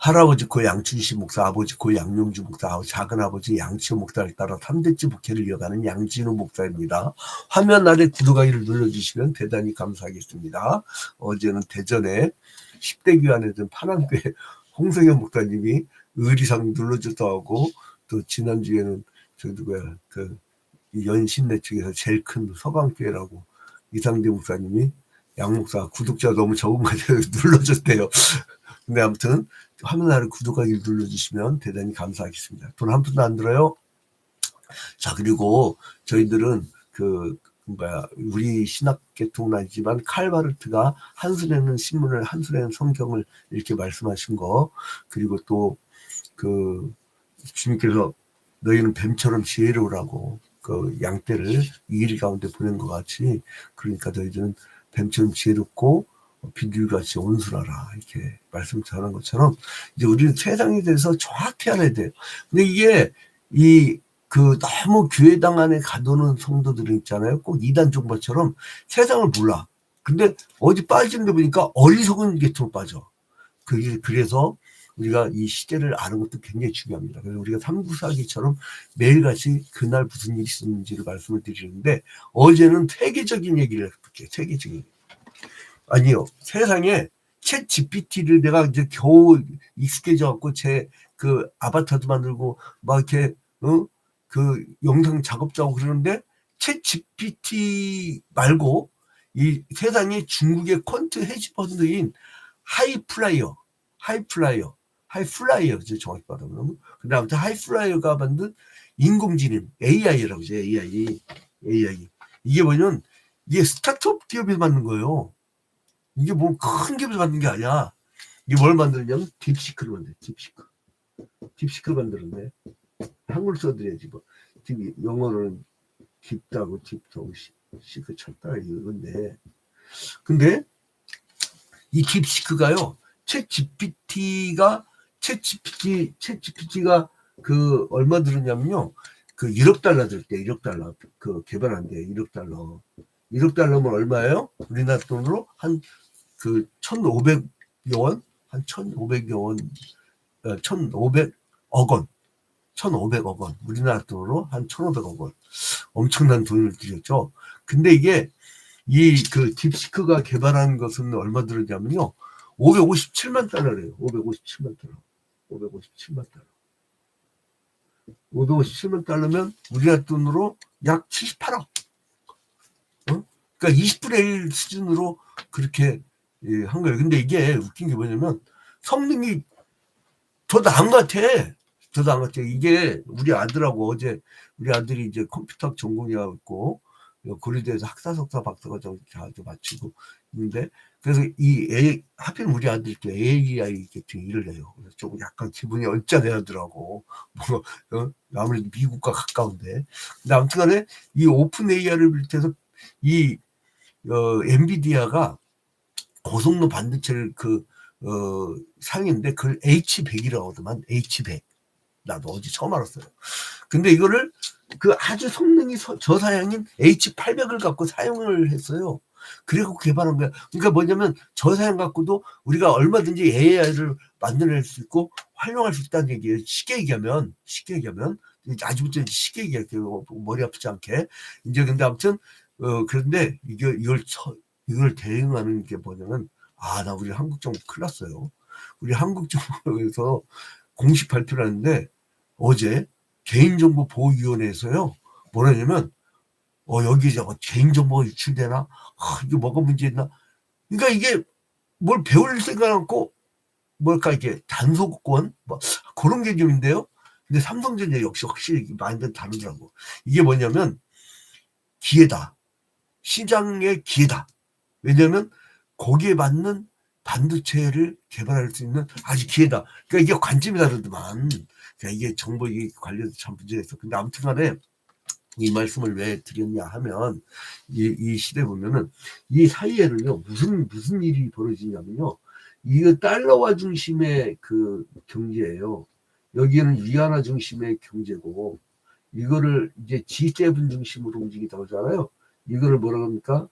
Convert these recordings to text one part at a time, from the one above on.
할아버지 고 양춘식 목사, 아버지 고 양명주 목사, 작은 아버지 양치호 목사를 따라 3대째 목회를 이어가는 양진호 목사입니다. 화면 아래 구독하기를 눌러주시면 대단히 감사하겠습니다. 어제는 대전에 10대 교환에 든 파남교회 홍성현 목사님이 의리상 눌러주기도 하고, 또 지난주에는 저 누구야, 그 연신내 쪽에서 제일 큰 서강교회라고 이상대 목사님이 양 목사 구독자 너무 적은 거 같아요. 눌러줬대요. 근데 아무튼 화면 아래 구독하기를 눌러주시면 대단히 감사하겠습니다. 돈 한 푼도 안 들어요. 자, 그리고 저희들은 우리 신학계통은 아니지만 칼바르트가 한술에는 신문을, 한술에는 성경을 이렇게 말씀하신 거, 그리고 또 주님께서 너희는 뱀처럼 지혜로우라고 그 양떼를 이길 가운데 보낸 것 같이, 그러니까 너희들은 뱀처럼 지혜롭고 비둘기같이 온순하라, 이렇게 말씀 전한 것처럼 이제 우리는 세상에 대해서 정확히 알아야 돼요. 근데 이게 너무 교회당 안에 가두는 성도들이 있잖아요. 꼭 이단 종파처럼 세상을 몰라. 근데 어디 빠지는 데 보니까 어리석은 계통 빠져. 그래서 우리가 이 시대를 아는 것도 굉장히 중요합니다. 그래서 우리가 삼국사기처럼 매일같이 그날 무슨 일이 있었는지를 말씀을 드리는데, 어제는 세계적인 얘기를 해볼게요. 세계적인. 아니요. 세상에 챗 GPT를 내가 이제 겨우 익숙해져갖고 아바타도 만들고 막 이렇게, 영상 작업도 하고 그러는데, 챗 GPT 말고 이 세상에 중국의 퀀트 헤지펀드인 하이플라이어, 정확히 말하면. 근데 아무튼 하이플라이어가 만든 인공지능, AI라고 하죠. AI. 이게 뭐냐면, 이게 스타트업 기업에서 만든 거예요. 이게 뭐 큰 기업에서 만든 게 아니야. 이게 뭘 만들냐면 딥시크를 만들어. 딥시크를 만들었네. 한글 써드려야지 뭐. 영어로는 딥다고 딥하고 시크 쳤다 이건데. 근데 이 딥시크가요, 챗GPT가 얼마 들었냐면요, 1억 달러 들 때, 1억 달러 개발한 데 1억 달러. 1억 달러면 얼마예요? 우리나라 돈으로 한 1,500여 원? 한 1,500여 원, 1,500억 원. 1,500억 원. 우리나라 돈으로 한 1,500억 원. 엄청난 돈을 들였죠. 근데 이게 딥시크가 개발한 것은 얼마 들었냐면요, 557만 달러래요. 557만 달러. 557만 달러면 우리나라 돈으로 약 78억. 그러니까 20분의 1 수준으로 그렇게 한 거예요. 근데 이게 웃긴 게 뭐냐면 성능이 더 나은 것 같아. 이게 우리 아들이 이제 컴퓨터 전공이었고, 고려대에서 학사석사 박사과정 이렇게 마치고 있는데, 그래서 하필 우리 아들도 AI 계통의 일을 해요. 그래서 조금 약간 기분이 얼짜내더라고. 아무래도 미국과 가까운데. 근데 아무튼 간에 이 오픈 AI를 비롯해서 엔비디아가 고속로 반도체를 상인데 그걸 H100이라고 하더만. H100. 나도 어제 처음 알았어요. 근데 이거를 아주 성능이 저사양인 H800을 갖고 사용을 했어요. 그리고 개발한 거야. 그러니까 뭐냐면 저사양 갖고도 우리가 얼마든지 AI를 만들어낼 수 있고 활용할 수 있다는 얘기예요. 쉽게 얘기하면 아직부터 쉽게 얘기할게요. 머리 아프지 않게. 이제 근데 아무튼 그런데 이걸 대응하는 게 뭐냐면, 나 우리 한국 정부 큰일 났어요. 우리 한국 정부에서 공식 발표를 하는데, 어제 개인정보보호위원회에서요, 뭐라냐면, 여기 개인정보가 유출되나? 이게 뭐가 문제있나? 그러니까 이게 뭘 배울 생각 않고, 이게 단속권? 그런 개념인데요. 근데 삼성전자 역시 확실히 많이 다르더라고. 이게 뭐냐면, 기회다. 시장의 기회다. 왜냐면, 거기에 맞는 반도체를 개발할 수 있는 아주 기회다. 그러니까 이게 관점이 다르더만. 그러니까 이게 정보 관련해서 참 문제가 있어. 근데 아무튼 간에 이 말씀을 왜 드렸냐 하면, 이 시대 보면은 이 사이에는요, 무슨 일이 벌어지냐면요, 이거 달러화 중심의 경제예요. 여기에는 위안화 중심의 경제고, 이거를 이제 G7 중심으로 움직이다고 하잖아요. 이거를 뭐라 그럽니까?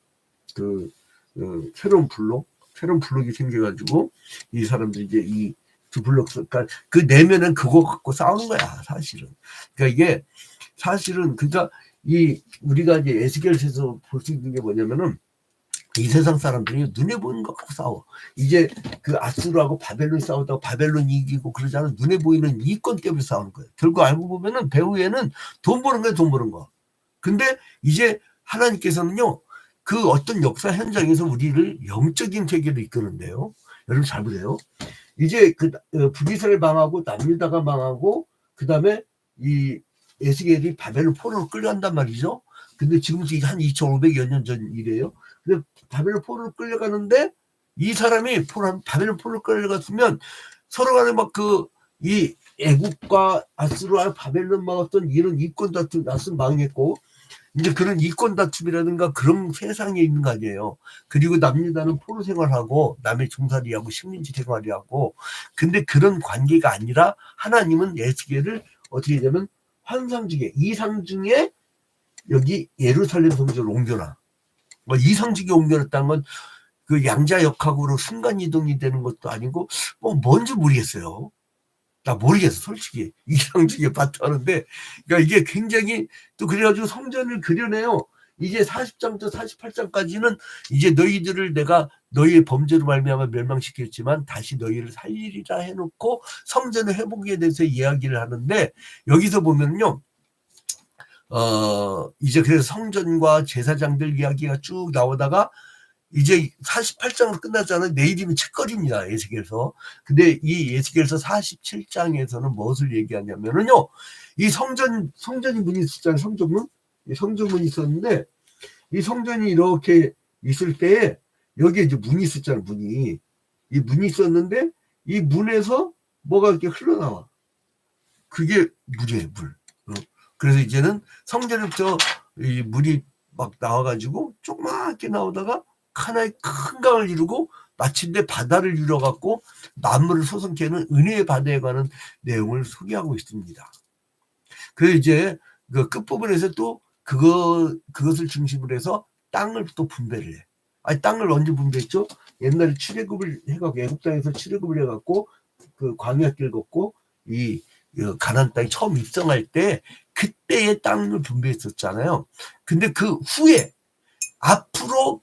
새로운 블록이 생겨가지고, 이 사람들이 이제 두 블록, 그러니까 그 내면은 그거 갖고 싸우는 거야, 사실은. 그러니까 이게 사실은 그러니까 이 우리가 이제 에스겔에서 볼 수 있는 게 뭐냐면은 이 세상 사람들이 눈에 보이는 거 갖고 싸워. 이제 그 아수르하고 바벨론 싸우다가 바벨론 이기고 그러잖아. 눈에 보이는 이권 때문에 싸우는 거예요. 결국 알고 보면은 배후에는 돈 버는 거야, 돈 버는 거. 근데 이제 하나님께서는요, 그 어떤 역사 현장에서 우리를 영적인 세계로 이끄는데요. 여러분 잘 보세요. 이제 그 북이스라엘 망하고 남유다가 망하고 그 다음에 이 에스겔이 바벨론 포로로 끌려간단 말이죠. 근데 지금부터 한 2500여 년 전 일이에요. 근데 바벨론 포로로 끌려가는데 이 사람이 바벨론 포로로 끌려갔으면 서로 간에 막 이 애국과 아수르와 바벨론 막았던 이런 이권 다툼 나스 망했고 이제 그런 이권 다툼이라든가 그런 세상에 있는 거 아니에요. 그리고 남유다는 포로 생활하고 남의 종살이하고 식민지 생활이하고 근데 그런 관계가 아니라 하나님은 에스겔을 어떻게 되냐면 환상 중에 이상 중에 여기 예루살렘 성전을 옮겨놔. 뭐 이상 중에 옮겨놨다는 건 그 양자역학으로 순간 이동이 되는 것도 아니고 뭐 뭔지 모르겠어요. 나 모르겠어, 솔직히. 이상 중에 바탕하는데, 그러니까 이게 굉장히 또 그래가지고 성전을 그려내요. 이제 40장부터 48장까지는 이제 너희들을 내가 너희의 범죄로 말미암아 멸망시켰지만 다시 너희를 살리리라 해놓고 성전을 회복에 대해서 이야기를 하는데 여기서 보면요. 이제 그래서 성전과 제사장들 이야기가 쭉 나오다가 이제 48장으로 끝났잖아요. 내일이면 책거리입니다. 에스겔서. 근데 이 에스겔서 47장에서는 무엇을 얘기하냐면은요. 이 성전이 문이 있었잖아요. 성전문이 있었는데 이 성전이 이렇게 있을 때에 여기에 이제 문이 있었잖아요. 이 문이 있었는데 이 문에서 뭐가 이렇게 흘러나와. 그게 물이에요. 물. 그래서 이제는 성전부터 이 물이 막 나와가지고 조그맣게 나오다가 하나의 큰 강을 이루고 마침내 바다를 이뤄갖고 만물을 소성케 하는 은혜의 바다에 관한 내용을 소개하고 있습니다. 그래서 이제 그 끝부분에서 또 그것을 중심으로 해서 땅을 또 분배를 해. 아니 땅을 언제 분배했죠? 옛날에 출애굽을 해갖고 애국 땅에서 출애굽을 해갖고 그 광야길 걷고 이 가나안 땅에 처음 입성할 때 그때의 땅을 분배했었잖아요. 근데 그 후에 앞으로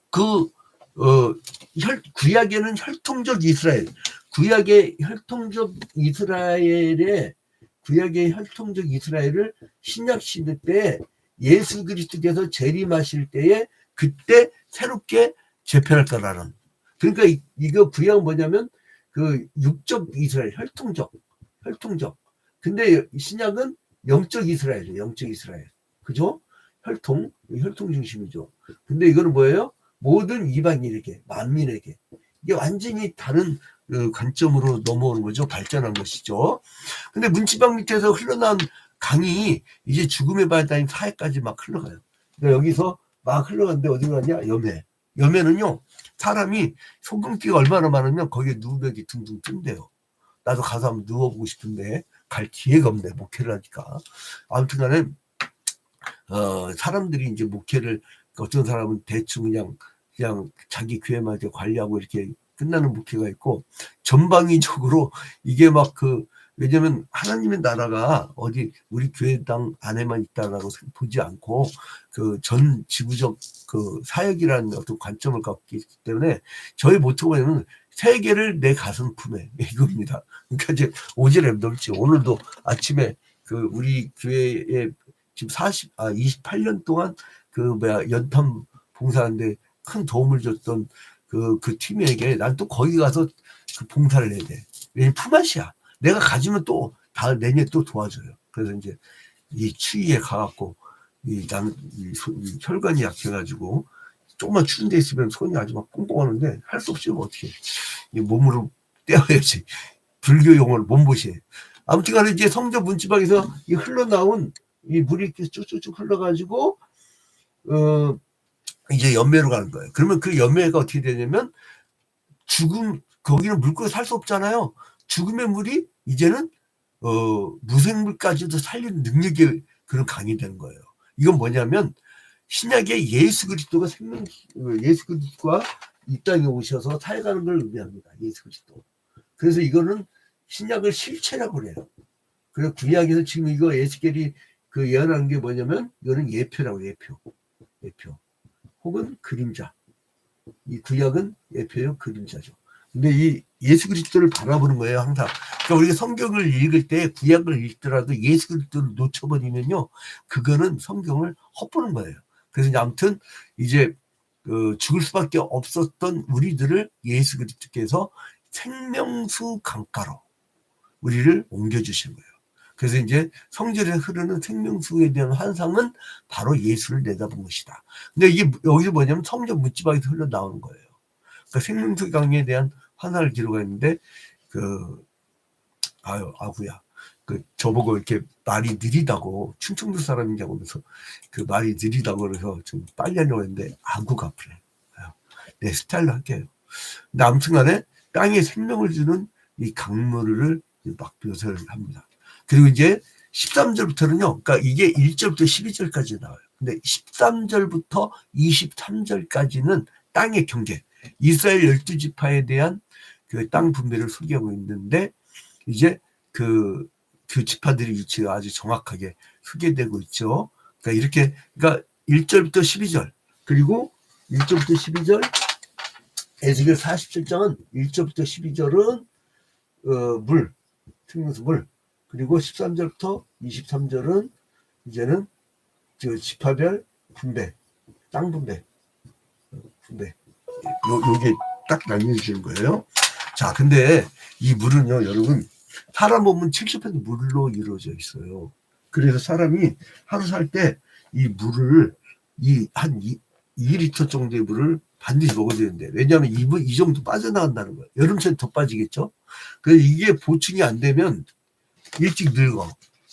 구약에는 혈통적 이스라엘, 구약의 혈통적 이스라엘을 신약 시대 때 예수 그리스도께서 재림하실 때에 그때 새롭게 재편할 거라는. 그러니까 이거 구약은 뭐냐면 그 육적 이스라엘, 혈통적. 근데 신약은 영적 이스라엘이에요. 영적 이스라엘. 그죠? 혈통 중심이죠. 근데 이거는 뭐예요? 모든 이방인에게, 만민에게. 이게 완전히 다른 관점으로 넘어오는 거죠. 발전한 것이죠. 근데 문지방 밑에서 흘러나온 강이 이제 죽음의 바다인 사해까지 막 흘러가요. 그러니까 여기서 막 흘러가는데 어디로 가냐? 염해는요, 사람이 소금기가 얼마나 많으면 거기에 누우벽이 둥둥 뜬대요. 나도 가서 한번 누워보고 싶은데 갈 기회가 없네, 목회를 하니까. 아무튼 간에 사람들이 이제 목회를 어떤 사람은 대충 그냥 자기 교회만 관리하고 이렇게 끝나는 목회가 있고 전방위적으로 이게 막 왜냐면 하나님의 나라가 어디 우리 교회당 안에만 있다라고 보지 않고 그 전 지구적 그 사역이라는 어떤 관점을 갖고 있기 때문에 저희 모토는 세계를 내 가슴 품에 이겁니다. 그러니까 이제 오지랖 넓지. 오늘도 아침에 그 우리 교회에 지금 28년 동안 연탄 봉사하는데 큰 도움을 줬던 그 팀에게 난 또 거기 가서 그 봉사를 해야 돼. 왜냐면 품앗이야. 내가 가지면 또 내년에 또 도와줘요. 그래서 이제 이 추위에 가갖고 나는 혈관이 약해가지고 조금만 추운 데 있으면 손이 아주 막 꽁꽁하는데 할 수 없이 어떻게 몸으로 떼어야지. 불교 용어로 몸보시해. 아무튼 간에 이제 성전 문지방에서 이 흘러나온 이 물이 이렇게 쭉쭉쭉 흘러가지고 이제 연매로 가는 거예요. 그러면 그 연매가 어떻게 되냐면 거기는 물고기 살 수 없잖아요. 죽음의 물이 이제는 무생물까지도 살리는 능력의 그런 강이 되는 거예요. 이건 뭐냐면 신약의 예수 그리스도가 예수 그리스도가 이 땅에 오셔서 살아가는 걸 의미합니다. 예수 그리스도. 그래서 이거는 신약을 실체라고 그래요. 그래서 구약에서 지금 이거 에스겔이 그 예언하는 게 뭐냐면 이거는 예표라고 예표 혹은 그림자. 이 구약은 예표요 그림자죠. 근데 이 예수 그리스도를 바라보는 거예요 항상. 그러니까 우리가 성경을 읽을 때 구약을 읽더라도 예수 그리스도를 놓쳐버리면요 그거는 성경을 헛보는 거예요. 그래서 이제 아무튼 이제 죽을 수밖에 없었던 우리들을 예수 그리스도께서 생명수 강가로 우리를 옮겨주신 거예요. 그래서 이제 성전에 흐르는 생명수에 대한 환상은 바로 예수를 내다본 것이다. 근데 이게 여기서 뭐냐면 성전 문지방에서 흘러나오는 거예요. 그러니까 생명수 강에 대한 환상을 기록했는데 아구야. 저보고 이렇게 말이 느리다고 충청도 사람이냐고 그래서 그 말이 느리다고 그래서 좀 빨리 하려고 했는데 아구가 그래. 내 스타일로 할게요. 근데 아무튼 간에 땅에 생명을 주는 이 강물을 막 묘사를 합니다. 그리고 이제 13절부터는요, 그러니까 이게 1절부터 12절까지 나와요. 근데 13절부터 23절까지는 땅의 경계, 이스라엘 12지파에 대한 그 땅 분배를 소개하고 있는데, 이제 그 지파들의 위치가 아주 정확하게 소개되고 있죠. 그러니까 이렇게, 그러니까 1절부터 12절, 그리고 1절부터 12절, 에스겔 47장은 1절부터 12절은 물, 생명수 물, 그리고 13절부터 23절은 이제는 지파별 분배, 땅 분배. 요게 딱 나뉘어지는 거예요. 자, 근데 이 물은요, 여러분, 사람 몸은 70% 물로 이루어져 있어요. 그래서 사람이 하루 살 때 이 물을 한 2리터 정도의 물을 반드시 먹어야 되는데, 왜냐하면 이 정도 빠져나간다는 거예요. 여름철에 더 빠지겠죠? 그래서 이게 보충이 안 되면 일찍 늙어.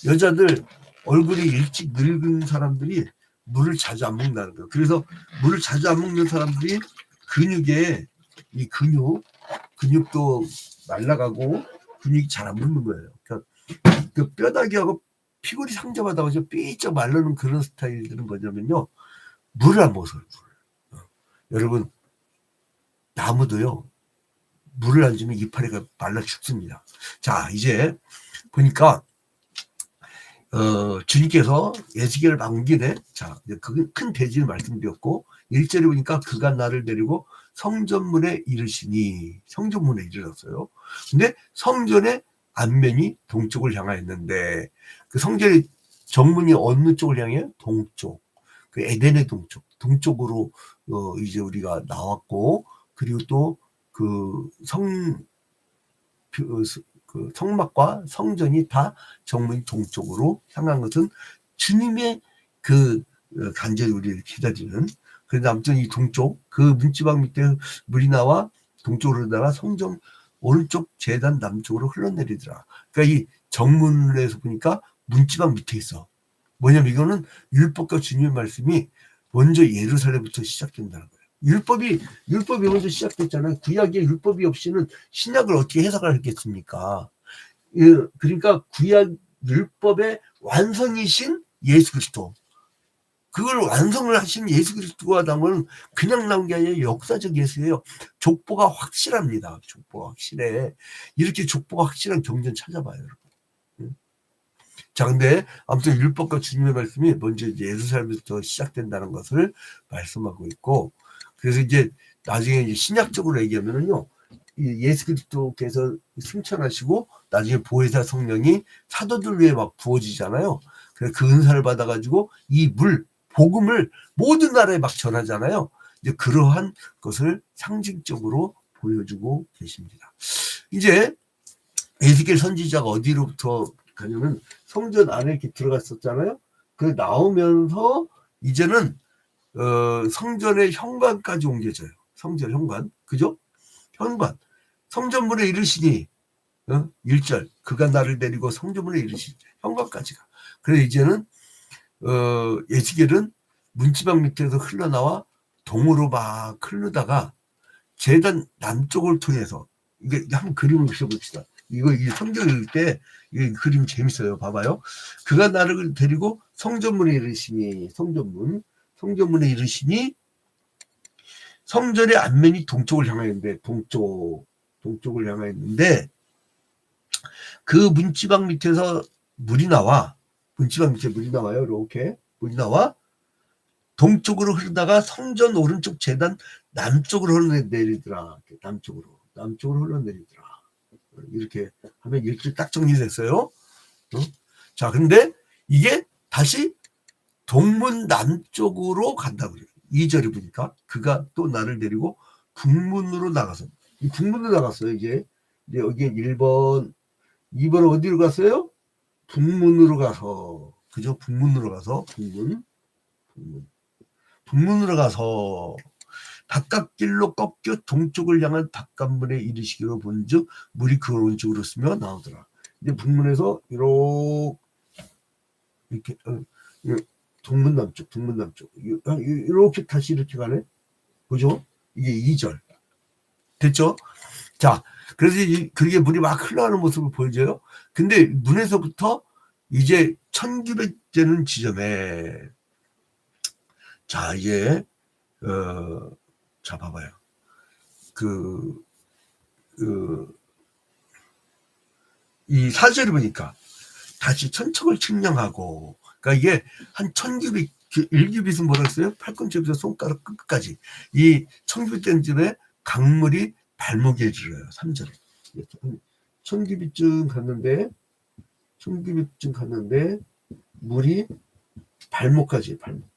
여자들 얼굴이 일찍 늙은 사람들이 물을 자주 안 먹는다는 거예요. 그래서 물을 자주 안 먹는 사람들이 근육에 이 근육도 말라가고 근육이 잘 안 붙는 거예요. 그러니까 그 뼈다귀하고 피골이 상접하다고 삐쩍 말르는 그런 스타일들은 뭐냐면요. 물을 안 먹어요. 여러분 나무도요. 물을 안 주면 이파리가 말라 죽습니다. 자, 이제 보니까 주님께서 에스겔을 반기네. 자, 그 큰 대지를 말씀드렸고 1절에 보니까 그가 나를 데리고 성전문에 이르시니, 성전문에 이르렀어요. 근데 성전의 앞면이 동쪽을 향하였는데 그 성전의 정문이 어느 쪽을 향해요? 동쪽. 그 에덴의 동쪽으로 이제 우리가 나왔고, 그리고 또 그 성막과 성전이 다 정문이 동쪽으로 향한 것은 주님의 그 간절히 우리를 기다리는. 그래서 아무튼 이 동쪽 그 문지방 밑에 물이 나와 동쪽으로 흘러다가 성전 오른쪽 제단 남쪽으로 흘러내리더라. 그러니까 이 정문에서 보니까 문지방 밑에 있어. 뭐냐면 이거는 율법과 주님의 말씀이 먼저 예루살렘부터 시작된다는 거예요. 율법이 먼저 시작됐잖아요. 구약에 율법이 없이는 신약을 어떻게 해석을 했겠습니까? 그러니까 구약 율법의 완성이신 예수 그리스도, 그걸 완성을 하신 예수 그리스도가 나온 건 그냥 나온 게 아니라 역사적 예수예요. 족보가 확실합니다. 족보가 확실해. 이렇게 족보가 확실한 경전 찾아봐요, 여러분. 자, 근데 아무튼 율법과 주님의 말씀이 먼저 예루살렘부터 시작된다는 것을 말씀하고 있고, 그래서 이제 나중에 이제 신약적으로 얘기하면은요, 예수 그리스도께서 승천하시고 나중에 보혜사 성령이 사도들 위에 막 부어지잖아요. 그래서 그 은사를 받아가지고 이 복음을 모든 나라에 막 전하잖아요. 이제 그러한 것을 상징적으로 보여주고 계십니다. 이제 에스겔 선지자가 어디로부터 가냐면 성전 안에 이렇게 들어갔었잖아요. 그 나오면서 이제는 성전의 현관까지 옮겨져요. 성전 현관, 그죠? 현관. 성전문에 이르시니 1절 그가 나를 데리고 성전문에 이르시니 현관까지가. 그래서 이제는 에스겔은 문지방 밑에서 흘러나와 동으로 막 흐르다가 제단 남쪽을 통해서, 이게 한번 그림을 그려봅시다. 이거 성경 읽을 때 이 그림 재밌어요. 봐봐요. 그가 나를 데리고 성전문에 이르시니, 성전문에 이르시니, 성전의 앞면이 동쪽을 향하였는데 동쪽을 향하였는데 그 문지방 밑에서 물이 나와. 문지방 밑에 물이 나와요. 이렇게 물이 나와 동쪽으로 흐르다가 성전 오른쪽 제단 남쪽으로 흘러내리더라. 남쪽으로 흘러내리더라. 이렇게 하면 이렇게 딱 정리됐어요. 자, 근데 이게 다시 동문 남쪽으로 간다고 그래요. 2절에 보니까 그가 또 나를 데리고 북문으로 나가서, 이 북문으로 나갔어요. 이제 여기에 1번, 2번 어디로 갔어요? 북문으로 가서, 그죠? 북문으로 가서, 북문으로 가서 바깥길로 꺾여 동쪽을 향한 바깥문에 이르시기로 본즉 물이 그 오른쪽으로 쓰며 나오더라. 이제 북문에서 이렇게 동문 남쪽 이렇게 다시 이렇게 가네. 그죠? 이게 2절 됐죠? 자, 그래서 그게 물이 막 흘러가는 모습을 보여줘요. 근데 문에서부터 이제 1900되는 지점에, 자, 이제 자, 봐봐요. 이 사절을 보니까 다시 천척을 측량하고, 그러니까 이게 한 1000규빗, 1규빗은 뭐라 했어요? 팔꿈치부터 손가락 끝까지. 이 1000규빗 된 집에 강물이 발목에 이르러요. 3절에. 1000규빗쯤 갔는데, 물이 발목까지, 발목.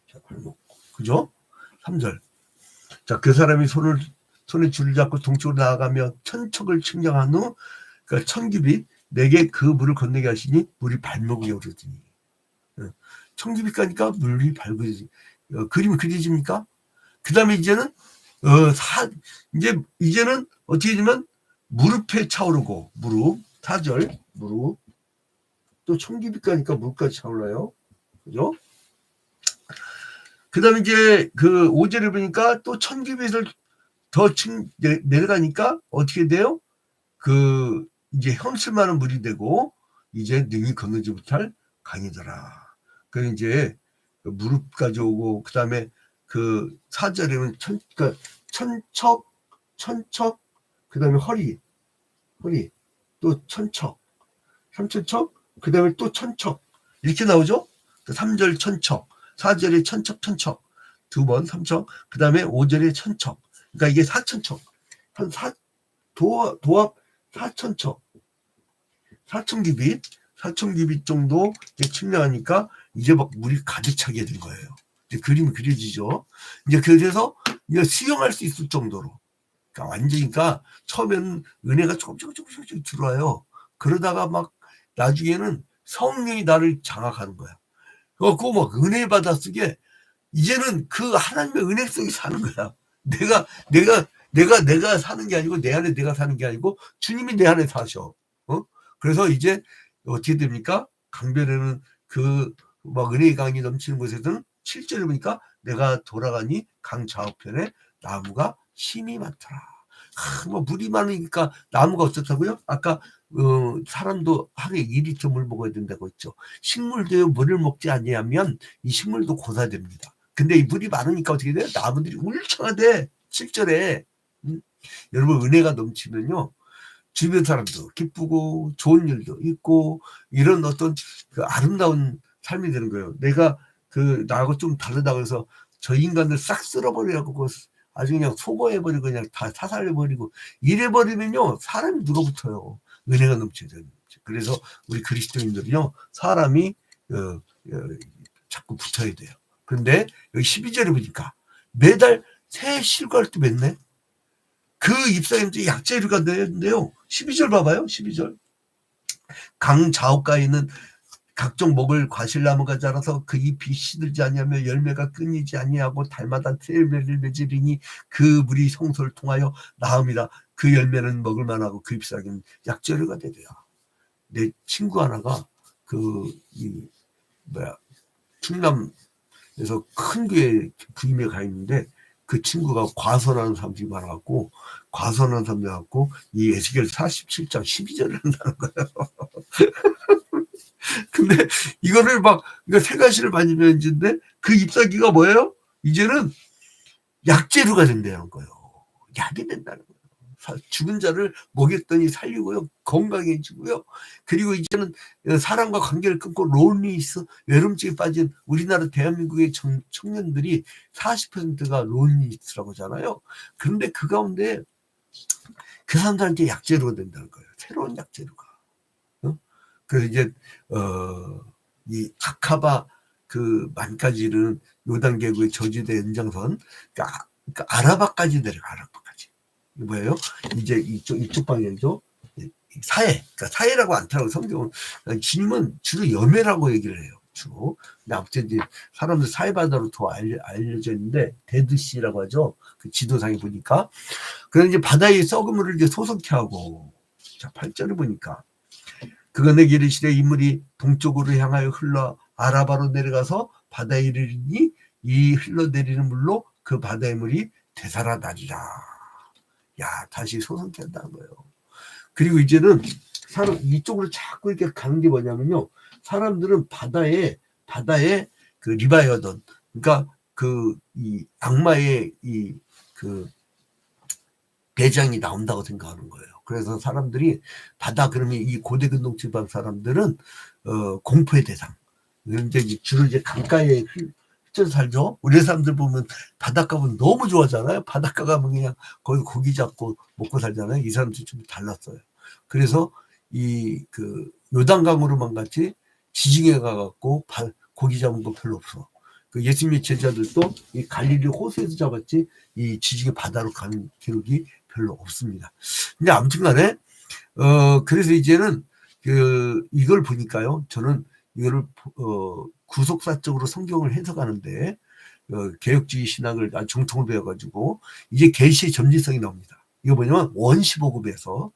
자, 발목. 그죠? 3절. 자, 그 사람이 손에 줄을 잡고 동쪽으로 나아가며 천척을 측량한 후, 그러니까 1000규빗 내게 그 물을 건너게 하시니 물이 발목에 오르더니. 1000규빗 가니까 물이 발목에, 그림이 그려집니까? 그 다음에 이제는 이제는 어떻게 되면 무릎에 차오르고, 무릎 4절 무릎, 또 1000규빗 가니까 무릎까지 차올라요. 그죠? 그 다음에 이제 그 5절을 보니까 또 1000규빗을 더 내려가니까 어떻게 돼요? 이제 형실 많은 물이 되고, 이제 능히 건너지 못할 강이더라. 그 이제 무릎까지 오고, 그 다음에 그 4절에는 그러니까 천척, 그 다음에 허리, 또 천척, 3천척, 그 다음에 또 천척. 이렇게 나오죠? 3절 천척, 4절에 천척, 두 번, 3척, 그 다음에 5절에 천척. 그러니까 이게 4천척. 도합 4천척. 4,000규빗 정도 이제 측량하니까 이제 막 물이 가득 차게 된 거예요. 이제 그림이 그려지죠. 이제 그래서 이제 수영할 수 있을 정도로. 그러니까 완전히니까 처음에는 은혜가 조금씩 들어와요. 그러다가 막 나중에는 성령이 나를 장악하는 거야. 그거 막 은혜 받아 쓰게 이제는 그 하나님의 은혜 속에 사는 거야. 내가 사는 게 아니고, 내 안에 내가 사는 게 아니고 주님이 내 안에 사셔. 그래서 이제 어떻게 됩니까? 강변에는 막 은혜의 강이 넘치는 곳에서는 7절에 보니까 내가 돌아가니 강 좌우편에 나무가 힘이 많더라. 뭐 물이 많으니까 나무가 어떻다고요? 아까 사람도 하루에 2리터 물 먹어야 된다고 했죠. 식물도 물을 먹지 아니하면 이 식물도 고사됩니다. 근데 이 물이 많으니까 어떻게 돼요? 나무들이 울창하대. 7절에. 여러분, 은혜가 넘치면요, 주변 사람도 기쁘고 좋은 일도 있고 이런 어떤 그 아름다운 삶이 되는 거예요. 내가 나하고 좀 다르다고 해서 저 인간을 싹 쓸어버리라고 아주 그냥 소거해버리고 그냥 다 사살해버리고 이래버리면요, 사람이 누가붙어요. 은혜가 넘쳐야 되는 거죠. 그래서 우리 그리스도인들은요, 사람이 자꾸 붙어야 돼요. 그런데 여기 12절에 보니까 매달 새 실과를 또 맺네. 그 입사님들이 약재류가 되는데요. 12절 봐봐요. 12절. 강 좌우가에 있는 각종 먹을 과실나무가 자라서 그 잎이 시들지 아니하며 열매가 끊이지 아니하고 달마다 새 열매를 맺으리니 그 물이 성소를 통하여 나옵니다. 그 열매는 먹을 만하고 그 잎사귀는 약재류가 되리라. 내 친구 하나가 충남에서 큰 교회 부임에 가 있는데, 그 친구가 과선하는 사람들이 많아갖고, 이 에스겔 47장 12절을 한다는 거예요. 근데 이거를 세 가지를 많이 배웠는데, 그 잎사귀가 뭐예요? 이제는 약재료가 된다는 거예요. 약이 된다는 거예요. 죽은 자를 먹였더니 살리고요. 건강해지고요. 그리고 이제는 사람과 관계를 끊고 론리니스, 외로움증에 빠진 우리나라 대한민국의 청년들이 40%가 론리니스라고 하잖아요. 그런데 그 가운데 그 사람들한테 약재료가 된다는 거예요. 새로운 약재료가. 그래서 이제 이 아카바 그 만까지는 요단계곡의 저지대 연장선, 그러니까 아라바까지 내려가. 아라바까지. 이게 뭐예요? 이제 이쪽 방향이죠. 사해. 그러니까 사해라고 않더라고 성경은. 주님은 주로 여매라고 얘기를 해요. 주로. 근데 아무튼 이제 사람들 사해 바다로 더 알려져 있는데 데드시라고 하죠. 그 지도상에 보니까. 그래서 이제 바다의 썩은 물을 이제 소속케 하고. 자, 8절을 보니까. 그가 내게 이르시되 이 물이 동쪽으로 향하여 흘러 아라바로 내려가서 바다에 이르리니 이 흘러내리는 물로 그 바다의 물이 되살아나리라. 야, 다시 소성케 한다는 거예요. 그리고 이제는 이쪽으로 자꾸 이렇게 가는 게 뭐냐면요. 사람들은 바다에 그 리바이어던, 그러니까 이 악마의 그 대장이 나온다고 생각하는 거예요. 그래서 사람들이 바다 그러면 이 고대 근동 지방 사람들은 공포의 대상. 이제 주로 이제 강가에 흩어져 살죠. 우리 사람들 보면 바닷가 보면 너무 좋아하잖아요. 바닷가 가면 그냥 거기 고기 잡고 먹고 살잖아요. 이 사람들이 좀 달랐어요. 그래서 그 요단강으로만 같이 지중해 가갖고 고기 잡은 거 별로 없어. 그 예수님의 제자들도 이 갈릴리 호수에서 잡았지 이 지중해 바다로 가는 기록이 별로 없습니다. 근데 아무튼간에 그래서 이제는 이걸 보니까요. 저는 이거를 구속사적으로 성경을 해석하는데 개혁주의 신학을 정통을 배워가지고 이제 계시의 점진성이 나옵니다. 이거 뭐냐면 원시복음에서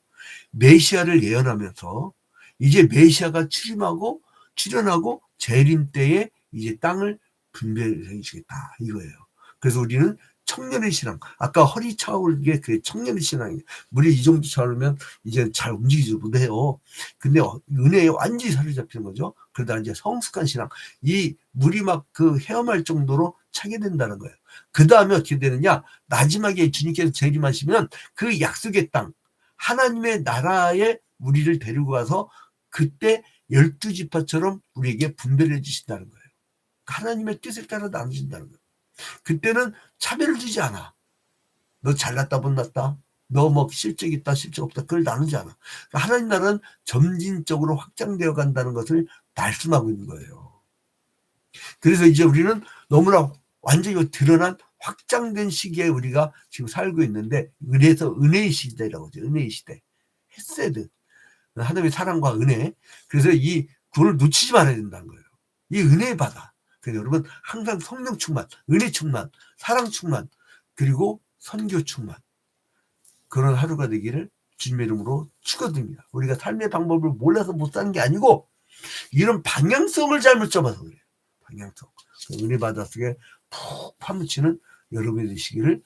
메시아를 예언하면서 이제 메시아가 출현하고 재림 때에 이제 땅을 분별해 주겠다 이거예요. 그래서 우리는 청년의 신앙, 아까 허리 차올게 그 청년의 신앙이에요. 물이 이 정도 차오르면 이제 잘 움직이지 못해요. 근데 은혜에 완전히 사로잡히는 거죠. 그러다 이제 성숙한 신앙, 이 물이 막 그 헤엄할 정도로 차게 된다는 거예요. 그 다음에 어떻게 되느냐? 마지막에 주님께서 재림하시면 그 약속의 땅, 하나님의 나라에 우리를 데리고 가서 그때 12지파처럼 우리에게 분별해 주신다는 거예요. 하나님의 뜻에 따라 나누신다는 거예요. 그때는 차별을 두지 않아. 너 잘났다 못났다. 너 뭐 실적 있다 실적 없다. 그걸 나누지 않아. 그러니까 하나님 나라는 점진적으로 확장되어 간다는 것을 말씀하고 있는 거예요. 그래서 이제 우리는 너무나 완전히 드러난 확장된 시기에 우리가 지금 살고 있는데 그래서 은혜의 시대라고 하죠. 은혜의 시대. 헤세드. 하나님의 사랑과 은혜. 그래서 그걸 놓치지 말아야 된다는 거예요. 이 은혜의 바다. 그래서 여러분 항상 성령 충만, 은혜 충만, 사랑 충만, 그리고 선교 충만, 그런 하루가 되기를 주님의 이름으로 축원드립니다. 우리가 삶의 방법을 몰라서 못 사는 게 아니고 이런 방향성을 잘못 잡아서 그래요. 방향성. 은혜 바다 속에 푹 파묻히는 여러분이 되시기를